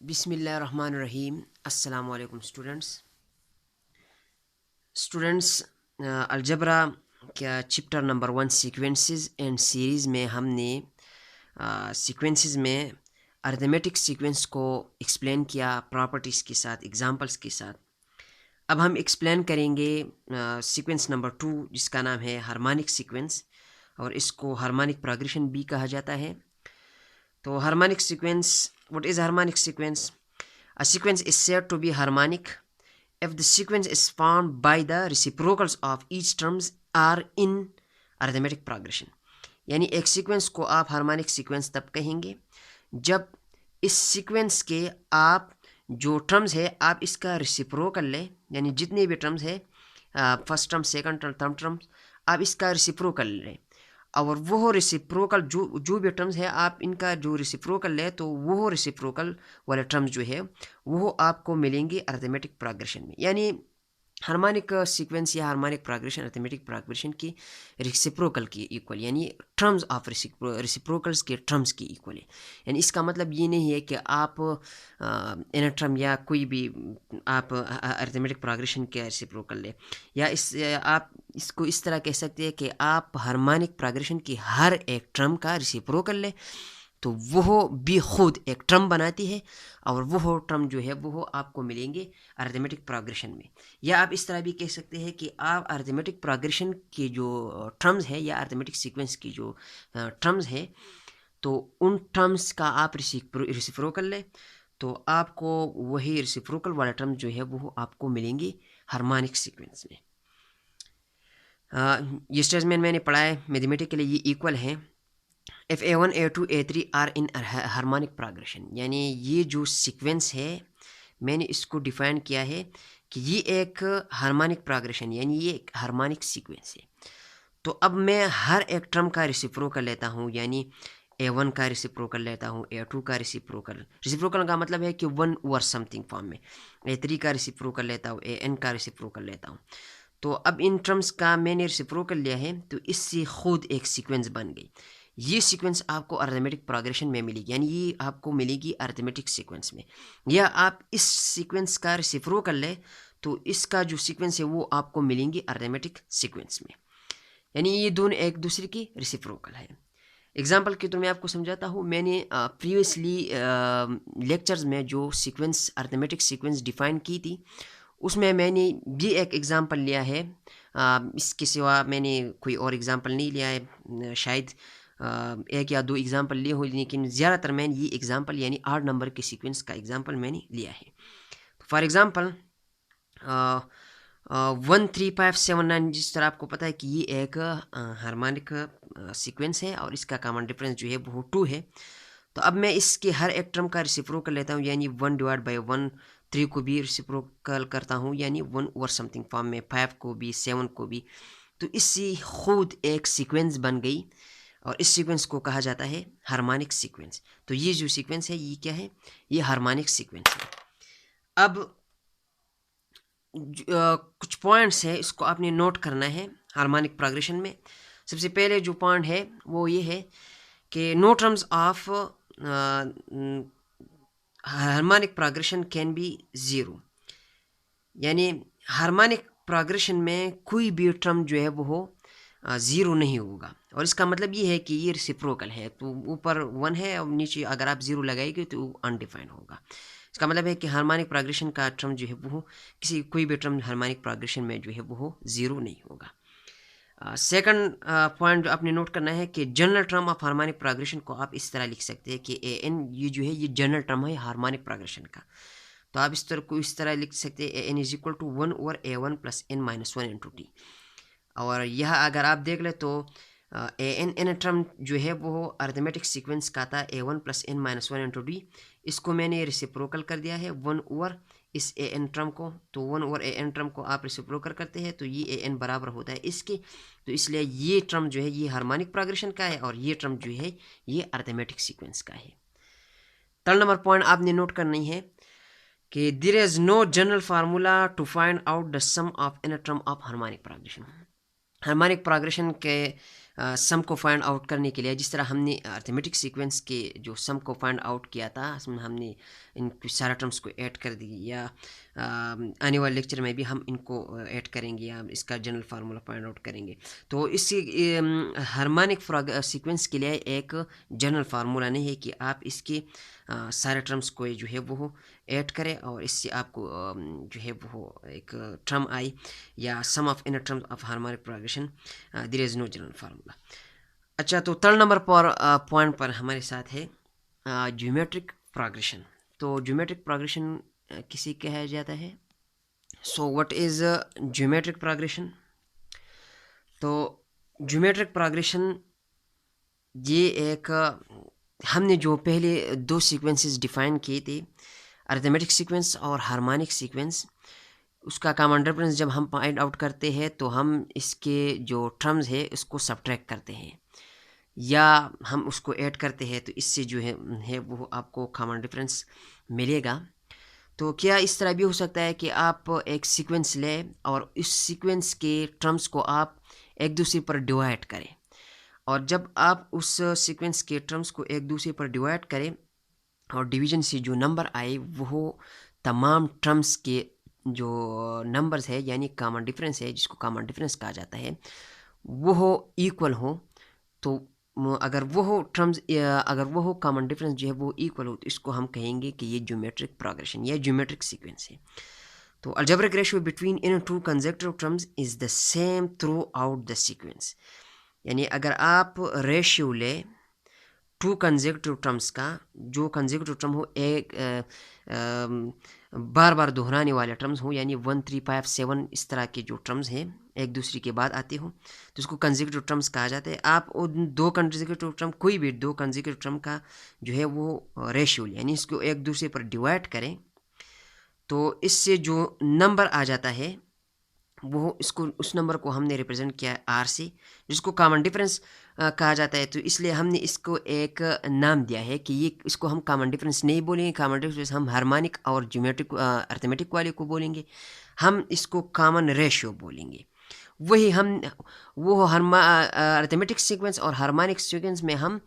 बिस्मिल्लाहिर्रहमानिर्रहीम। अस्सलाम वालेकुम स्टूडेंट्स। अलजबरा क्या chapter number 1 sequences and series में हमने सीक्वेंसेस में अरिथमेटिक सीक्वेंस को एक्सप्लेन किया प्रॉपर्टीज़ के साथ, एग्जांपल्स के साथ। अब हम एक्सप्लेन करेंगे सीक्वेंस नंबर 2 जिसका नाम है हार्मोनिक सीक्वेंस, और इसको हार्मोनिक प्रोग्रेशन भी कहा जाता है। तो harmonic sequence, what is harmonic sequence? A sequence is said to be harmonic if the sequence is formed by the reciprocals of each terms are in arithmetic progression। यानी एक sequence को आप harmonic sequence तब कहेंगे जब इस sequence के आप जो टर्म्स है आप इसका रिसिप्रोकल लें, यानी जितने भी टर्म्स है, first term, second term, third term, आप इसका रिसिप्रोकल लें। और वो रेसिप्रोकल जो भी टर्म्स है आप इनका जो रेसिप्रोकल है, तो वो रेसिप्रोकल वाले टर्म्स जो है वो आपको मिलेंगे अरिथमेटिक प्रोग्रेशन में। यानी हार्मोनिक सीक्वेंस या हार्मोनिक प्रोग्रेशन अरिथमेटिक प्रोग्रेशन की रेसिप्रोकल की इक्वल, यानी टर्म्स ऑफ रेसिप्रोकल्स के टर्म्स की इक्वल है। यानी इसका मतलब ये नहीं है कि आप इन टर्म या कोई भी आप अरिथमेटिक प्रोग्रेशन के रेसिप्रोकल ले, या आप इसको इस तरह कह सकते हैं कि आप हार्मोनिक प्रोग्रेशन की हर एक टर्म का रेसिप्रोकल ले, तो वो भी खुद एक टर्म बनाती है, और वो टर्म जो है वो आपको मिलेंगे अरिथमेटिक प्रोग्रेशन में। या आप इस तरह भी कह सकते हैं कि आप अरिथमेटिक प्रोग्रेशन के जो टर्म्स है या अरिथमेटिक सीक्वेंस की जो टर्म्स है, तो उन टर्म्स का आप रेसिप्रोकल लें, तो आपको वही रेसिप्रोकल वाला टर्म जो है वो आपको मिलेंगे हार्मोनिक सीक्वेंस में। ये स्टेटमेंट मैंने पढ़ा है, मैथमेटिकली ये इक्वल है if A1 A2 A3 are in harmonic progression. यानी ये जो सीक्वेंस है मैंने इसको डिफाइन किया है कि ये एक हार्मोनिक प्रोग्रेशन, यानी ये एक हार्मोनिक सीक्वेंस है। तो अब मैं हर एक टर्म का रेसिप्रोकल लेता हूँ, यानी A1 का रेसिप्रोकल लेता हूँ, A2 का रेसिप्रोकल का मतलब है कि वन ओवर समथिंग फॉर्म में। A3 का रेसिप्रोकल लेता हूँ, AN का रेसिप्रोकल लेता हूँ। तो अब इन टर्म्स का मैंने रेसिप्रोकल लिया है, तो इससे खुद एक सीक्वेंस बन गई। ये सीक्वेंस आपको अरिथमेटिक प्रोग्रेशन में मिलेगी, यानी ये आपको मिलेगी अरिथमेटिक सीक्वेंस में। या आप इस सीक्वेंस का रेसिप्रोकल लें, तो इसका जो सीक्वेंस है वो आपको मिलेंगी अरिथमेटिक सीक्वेंस में। यानी ये दोनों एक दूसरे की रेसिप्रोकल है। एग्जाम्पल के तो मैं आपको समझाता हूँ। मैंने प्रीवियसली लेक्चर्स में जो सीक्वेंस अरिथमेटिक सीक्वेंस डिफाइन की थी, उसमें मैंने ये एक एग्ज़ाम्पल लिया है। इसके सिवा मैंने कोई और एग्ज़ाम्पल नहीं लिया है। शायद एक या दो एग्ज़ाम्पल लिए हो, लेकिन ज़्यादातर मैंने ये एग्ज़ाम्पल यानी 8 नंबर के सीक्वेंस का एग्ज़ाम्पल मैंने लिया है। फॉर एग्ज़ाम्पल 13579, जिस तरह आपको पता है कि ये एक हार्मोनिक सीक्वेंस है और इसका कॉमन डिफरेंस जो है वो 2 है। तो अब मैं इसके हर एक टर्म का रेसिप्रोकल लेता हूँ, यानी 1/1 3 को भी रेसिप्रोकल करता हूँ, यानी 1 ओवर समथिंग फॉर्म में, 5 को भी, 7 को भी। तो इससे खुद एक सीक्वेंस बन गई, और इस सीक्वेंस को कहा जाता है हार्मोनिक सीक्वेंस। तो ये जो सीक्वेंस है ये क्या है? ये हार्मोनिक सीक्वेंस है। अब कुछ पॉइंट्स है, इसको आपने नोट करना है हार्मोनिक प्रोग्रेशन में। सबसे पहले जो पॉइंट है वो ये है कि no terms of harmonic progression can be zero. यानी हार्मोनिक प्रोग्रेशन में कोई भी टर्म जो है वो ज़ीरो नहीं होगा, और इसका मतलब ये है कि ये रेसिप्रोकल है। तो ऊपर 1 है और नीचे अगर आप ज़ीरो लगाएंगे तो वो अनडिफाइंड होगा। इसका मतलब है कि हार्मोनिक प्रोग्रेशन का टर्म जो है वो कोई भी टर्म हार्मोनिक प्रोग्रेशन में जो है वो ज़ीरो नहीं होगा। सेकंड पॉइंट जो आपने नोट करना है कि general term of harmonic progression को आप इस तरह लिख सकते हैं कि AN ये जो है ये जनरल टर्म है हार्मोनिक प्रोग्रेशन का। तो आप इस तरह लिख सकते हैं AN is equal to 1 over A1 plus N-1 into T. और यह अगर आप देख लें तो AN टर्म जो है वो अरिथमेटिक सीक्वेंस का था A1 plus N-1 into D. इसको मैंने रेसिप्रोकल कर दिया है 1 ओवर इस AN टर्म को। तो 1 ओवर AN टर्म को आप रेसिप्रोकल करते हैं तो ये AN बराबर होता है इसके। तो इसलिए ये टर्म जो है ये हार्मोनिक प्रोग्रेशन का है, और ये टर्म जो है ये अरिथमेटिक सीक्वेंस का है। थर्ड नंबर पॉइंट आपने नोट करनी है कि there is no general formula to find out the sum of N term of harmonic progression. Harmonic progression के सम को फाइंड आउट करने के लिए, जिस तरह हमने अरिथमेटिक सीक्वेंस के जो सम को फाइंड आउट किया था, उसमें हमने इन सारा टर्म्स को ऐड कर दी, या आने वाले लेक्चर में भी हम इनको ऐड करेंगे या इसका जनरल फार्मूला फाइंड आउट करेंगे। तो इस हार्मोनिक सीक्वेंस के लिए एक जनरल फार्मूला नहीं है कि आप इसके सारे टर्म्स को जो है वो ऐड करें और इससे आपको जो है वो एक टर्म आई या sum of inner terms of harmonic progression, there is no general formula. अच्छा, तो थर्ड नंबर पर पॉइंट पर हमारे साथ है ज्योमेट्रिक प्रोग्रेशन। तो ज्योमेट्रिक प्रोग्रेशन किसे कहा जाता है? So what is geometric progression? तो ज्योमेट्रिक प्रोग्रेशन ये एक हमने जो पहले दो सीक्वेंसेस डिफाइन किए थे, अरिथमेटिक सीक्वेंस और हार्मोनिक सीक्वेंस, उसका कॉमन डिफरेंस जब हम फाइंड आउट करते हैं तो हम इसके जो टर्म्स है उसको सब्ट्रैक्ट करते हैं या हम उसको ऐड करते हैं, तो इससे जो है वो आपको कॉमन डिफरेंस मिलेगा। तो क्या इस तरह भी हो सकता है कि आप एक सीक्वेंस लें और इस सीक्वेंस के टर्म्स को आप एक दूसरे पर डिवाइड करें, और जब आप उस सीक्वेंस के टर्म्स को एक दूसरे पर डिवाइड करें और डिवीजन से जो नंबर आए वो तमाम टर्म्स के जो नंबर्स है यानी कॉमन डिफरेंस है, जिसको कॉमन डिफरेंस कहा जाता है, वो इक्वल हो। तो अगर वो टर्म्स अगर वो कॉमन डिफरेंस जो है वो इक्वल हो तो इसको हम कहेंगे कि ये ज्योमेट्रिक प्रोग्रेशन या ज्योमेट्रिक सीक्वेंस है। तो algebraic ratio between in to consecutive terms is the same through out the sequence. यानी अगर आप रेशियो ले टू कंसेक्यूटिव टर्म्स का, जो कंसेक्यूटिव टर्म हो एक बार बार दोहराने वाले टर्म्स हो, यानी 1 3 5 7 इस तरह के जो टर्म्स हैं एक दूसरे के बाद आते हो, तो उसको कंसेक्यूटिव टर्म्स कहा जाता है। आप उन दो कंसेक्यूटिव टर्म, कोई भी दो कंसेक्यूटिव टर्म का जो है वो रेशियो यानी इसको एक दूसरे पर डिवाइड करें, तो इससे जो नंबर आ जाता है वो इसको उस नंबर को हमने रिप्रेजेंट किया है आर से, जिसको कॉमन डिफरेंस कहा जाता है। तो इसलिए हमने इसको एक नाम दिया है कि ये इसको हम कॉमन डिफरेंस नहीं बोलेंगे, कॉमन डिफरेंस हम हार्मोनिक और ज्योमेट्रिक अरिथमेटिक वाले को बोलेंगे, हम इसको कॉमन रेशियो बोलेंगे। वही हम वो अरिथमेटिक सीक्वेंस और हार्मोनिक सीक्वेंस में हम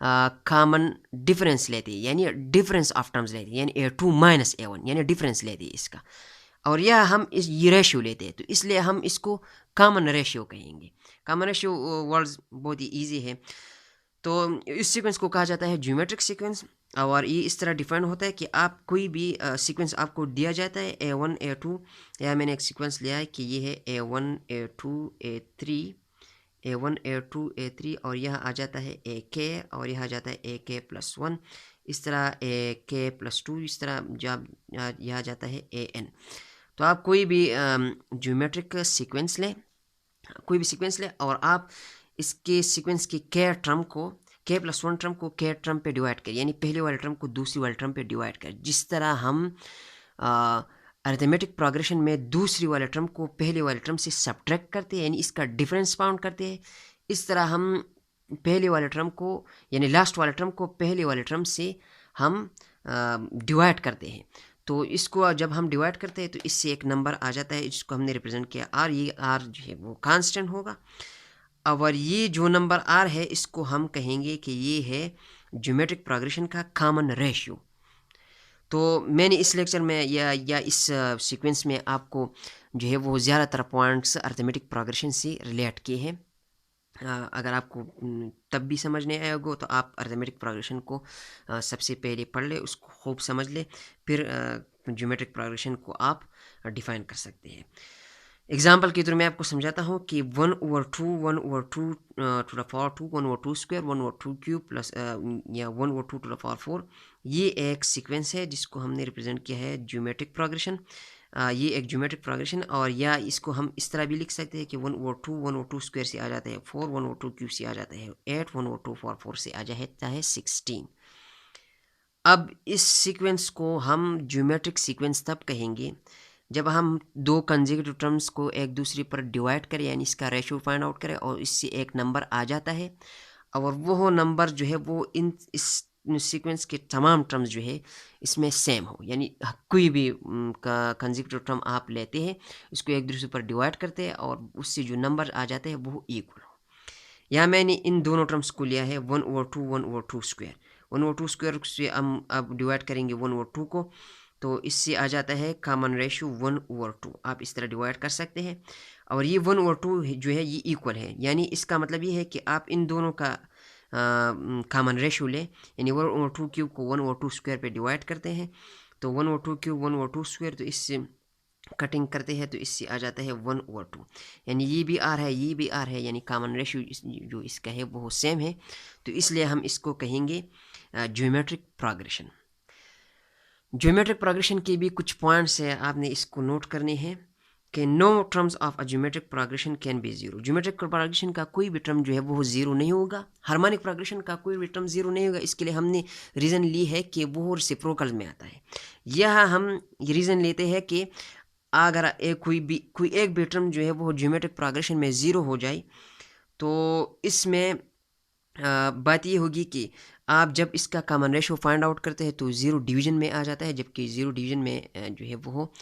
कॉमन डिफरेंस लेते हैं, यानी डिफरेंस ऑफ टर्म्स लेते हैं, यानी A2 माइनस A1 यानी डिफरेंस लेते हैं इसका, और यह हम इस ये रेशियो लेते हैं, तो इसलिए हम इसको कॉमन रेशियो कहेंगे। कॉमन रेशियो वर्ड्स बहुत ही ईजी है। तो इस सीक्वेंस को कहा जाता है ज्योमेट्रिक सीक्वेंस, और ये इस तरह डिफाइन होता है कि आप कोई भी सीक्वेंस आपको दिया जाता है A1 A2, या मैंने एक सीक्वेंस लिया है कि ये है A1 A2 A3 A1 A2 A3, और यह आ जाता है AK, और यह आ जाता है AK+1, इस तरह AK+2, इस तरह जब यह आ जाता है AN। तो आप कोई भी ज्योमेट्रिक सीक्वेंस लें, कोई भी सीक्वेंस लें, और आप इसके सीक्वेंस के K+1 टर्म को K टर्म पे डिवाइड करें, यानी पहले वाले टर्म को दूसरी वाले टर्म पे डिवाइड करें। जिस तरह हम अरिथमेटिक प्रोग्रेशन में दूसरी वाले टर्म को पहले वाले टर्म से सब्ट्रैक्ट करते हैं, यानी इसका डिफरेंस फाउंड करते हैं, इस तरह हम पहले वाले टर्म को यानी लास्ट वाले टर्म को पहले वाले टर्म से हम डिवाइड करते हैं। तो इसको जब हम डिवाइड करते हैं तो इससे एक नंबर आ जाता है, जिसको हमने रिप्रेजेंट किया आर। ये आर जो है वो कांस्टेंट होगा, और ये जो नंबर आर है इसको हम कहेंगे कि ये है ज्योमेट्रिक प्रोग्रेशन का कॉमन रेशियो। तो मैंने इस लेक्चर में या इस सीक्वेंस में आपको जो है वो ज़्यादातर पॉइंट्स अरिथमेटिक प्रोग्रेशन से रिलेट किए हैं। अगर आपको तब भी समझ नहीं आया होगा तो आप अरिथमेटिक प्रोग्रेशन को सबसे पहले पढ़ ले, उसको खूब समझ ले, फिर ज्योमेट्रिक प्रोग्रेशन को आप डिफाइन कर सकते हैं। एग्जाम्पल के थ्रू मैं आपको समझाता हूँ कि 1/2 1/2 to the power 2 1/2 square 1/2 cube plus या 1/2 टू द पावर 4, ये एक सीक्वेंस है जिसको हमने रिप्रेजेंट किया है ज्योमेट्रिक प्रोग्रेशन। ये एक ज्योमेट्रिक प्रोग्रेशन, और या इसको हम इस तरह भी लिख सकते हैं कि 1/2 स्क्वायर से आ जाता है 4, 1/2 क्यूब से आ जाता है 8, 1/2 पावर 4 से आ जाता है 16। अब इस सीक्वेंस को हम ज्योमेट्रिक सीक्वेंस तब कहेंगे जब हम दो कंसेक्यूटिव टर्म्स को एक दूसरे पर डिवाइड करें, यानी इसका रेशियो फाइंड आउट करें, और इससे एक नंबर आ जाता है, और वो नंबर जो है वो इस सीक्वेंस के तमाम टर्म्स जो है इसमें सेम हो, यानी कोई भी कंसेक्यूटिव टर्म आप लेते हैं, इसको एक दूसरे पर डिवाइड करते हैं, और उससे जो नंबर आ जाते हैं वो इक्वल हो। यहाँ मैंने इन दोनों टर्म्स को लिया है 1/2 1/2 स्क्वायर। 1/2 से हम अब डिवाइड करेंगे 1/2 को, तो इससे आ जाता है कॉमन रेशो 1/2। आप इस तरह डिवाइड कर सकते हैं। और ये 1/2 जो है ये इक्वल है, यानी इसका मतलब ये है कि आप इन दोनों का कॉमन रेशो लें, यानी 1/2 को 1/2 पे डिवाइड करते हैं, तो 1/2 1/2, तो इससे कटिंग करते हैं तो इससे आ जाता है 1/2, यानी ये भी आर है ये भी आर है, यानी कॉमन रेशो जो इसका है वो सेम है, तो इसलिए हम इसको कहेंगे ज्योमेट्रिक प्रोग्रेशन। ज्योमेट्रिक प्रोग्रेशन के भी कुछ पॉइंट्स है, आपने इसको नोट करने हैं कि no terms of a geometric progression can be zero. Geometric progression का कोई भी टर्म जो है वो जीरो नहीं होगा, हार्मोनिक प्रोग्रेशन का कोई भी टर्म जीरो नहीं होगा। इसके लिए हमने रीज़न ली है कि वो रेसिप्रोकल में आता है। यह हम रीज़न लेते हैं कि अगर कोई एक भी टर्म जो है वो ज्योमेट्रिक प्रोग्रेशन में ज़ीरो हो जाए, तो इसमें बात ये होगी कि आप जब इसका कॉमन रेशो फाइंड आउट करते हैं तो ज़ीरो डिवीजन में आ जाता है, जबकि ज़ीरो डिवीजन में जो है वो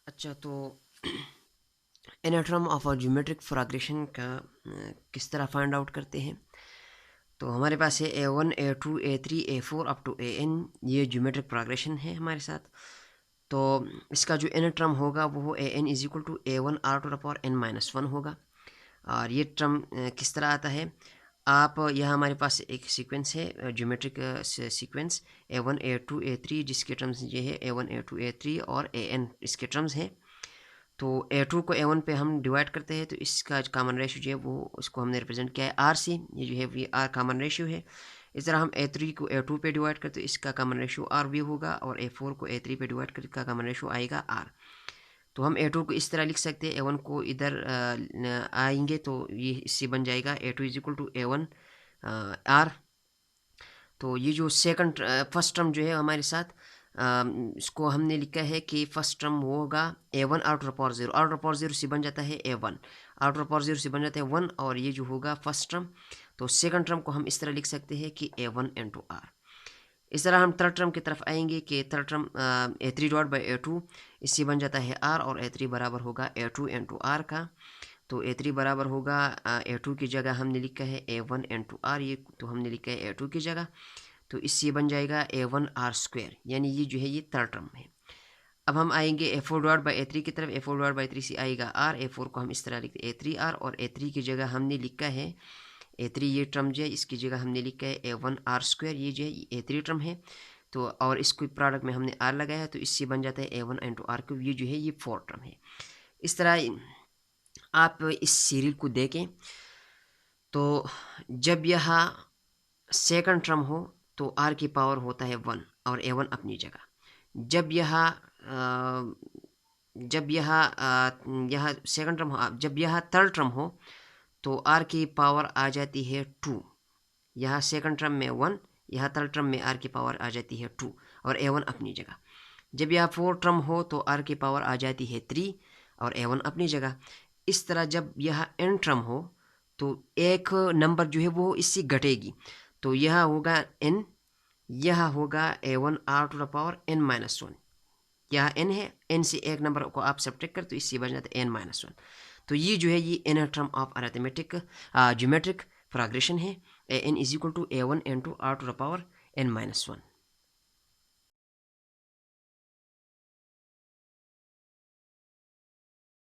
अच्छा, तो inner term of a geometric progression का किस तरह फाइंड आउट करते हैं। तो हमारे पास है A1 A2 A3 A4 up to AN, ये ज्योमेट्रिक प्रोग्रेशन है हमारे साथ। तो इसका जो इनर टर्म होगा वो AN is equal to A1 R to the power N-1 होगा। और ये टर्म किस तरह आता है, आप यह हमारे पास एक सीक्वेंस है geometric sequence A1 A2 A3, जिसके टर्म्स ये है A1 A2 A3 और AN इसके टर्म्स हैं। तो A2 को A1 पे हम डिवाइड करते हैं, तो इसका कॉमन रेशियो जो है वो उसको हमने रिप्रेजेंट किया है R से, ये जो है ये R कॉमन रेशियो है। इस तरह हम A3 को A2 पे डिवाइड करते हैं, इसका कॉमन रेशियो R भी होगा, और A4 को A3 पे डिवाइड करके इसका कॉमन रेशियो आएगा R। तो हम A2 को इस तरह लिख सकते हैं, A1 को इधर आएंगे तो ये इससे बन जाएगा A2 is equal to A1 R। तो ये जो सेकंड फर्स्ट टर्म जो है हमारे साथ, इसको हमने लिखा है कि फर्स्ट टर्म वो होगा A1 R to the power 0, R to the power 0 से बन जाता है A1, R to the power 0 से बन जाता है 1, और ये जो होगा फर्स्ट टर्म। तो सेकंड टर्म को हम इस तरह लिख सकते हैं कि A1 इंटू R। इस तरह हम थर्ड टर्म की तरफ आएंगे कि third term A3 divide by A2, इससे बन जाता है R, और A3 बराबर होगा A2 इंटू R का। तो A3 बराबर होगा A2 की जगह हमने लिखा है A1 इंटू R, ये तो हमने लिखा है A2 की जगह, तो इससे बन जाएगा A1 R स्क्वायर, यानी ये जो है ये थर्ड टर्म है। अब हम आएंगे A4 डिवाइड बाई A3 की तरफ, A4 डिवाइड बाई 3 से आएगा R, A4 को हम इस तरह लिखते हैं A3R, और A3 की जगह हमने लिखा है A3, ये टर्म जो है इसकी जगह हमने लिखा है A1 R स्क्वायर, ये जो है A3 टर्म है। तो और इसको प्रोडक्ट में हमने R लगाया है, तो इससे बन जाता है A1 इंटू R क्यूब, ये जो है ये फोर्थ टर्म है। इस तरह आप इस सीरियल को देखें, तो जब यह सेकंड टर्म हो तो R की पावर होता है 1 और A1 अपनी जगह। जब यह सेकंड टर्म हो, जब यह थर्ड टर्म हो तो R की पावर आ जाती है 2, यह सेकंड टर्म में 1, यह थर्ड टर्म में R की पावर आ जाती है 2 और A1 अपनी जगह। जब यह फोर्थ टर्म हो तो R की पावर आ जाती है 3 और A1 अपनी जगह। इस तरह जब यह एन टर्म हो तो एक नंबर जो है वो इससे घटेगी, तो यह होगा n, यह होगा A1 R to the power N-1, यह n है, n से एक नंबर को आप सब्ट्रैक्ट कर तो इससे बन जाता है N-1। तो ये जो है ये inner term of arithmetic geometric progression है, n is equal to A1 into R to the power N-1।